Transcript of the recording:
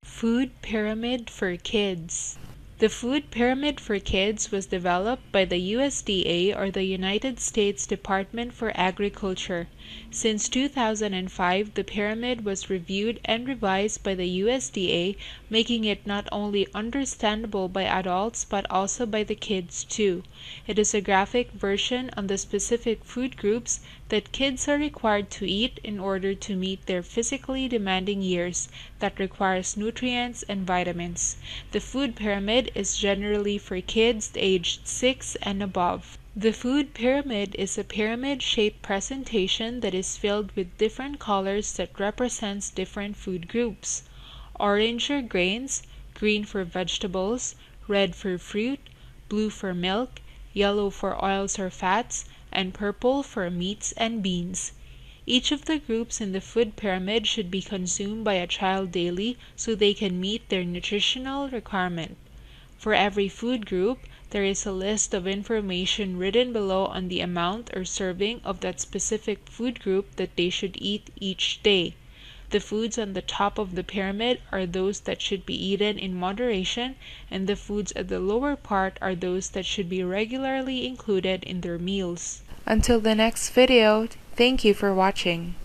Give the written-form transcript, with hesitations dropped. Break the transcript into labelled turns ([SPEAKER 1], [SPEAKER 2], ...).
[SPEAKER 1] Food Pyramid for Kids. The food pyramid for kids was developed by the USDA, or the United States Department for Agriculture. Since 2005, the pyramid was reviewed and revised by the USDA, making it not only understandable by adults but also by the kids too. It is a graphic version on the specific food groups that kids are required to eat in order to meet their physically demanding years that requires nutrients and vitamins. The food pyramid is generally for kids aged 6 and above. The food pyramid is a pyramid-shaped presentation that is filled with different colors that represents different food groups. Orange for grains, green for vegetables, red for fruit, blue for milk, yellow for oils or fats, and purple for meats and beans. Each of the groups in the food pyramid should be consumed by a child daily so they can meet their nutritional requirement. For every food group, there is a list of information written below on the amount or serving of that specific food group that they should eat each day. The foods on the top of the pyramid are those that should be eaten in moderation, and the foods at the lower part are those that should be regularly included in their meals. Until the next video, thank you for watching.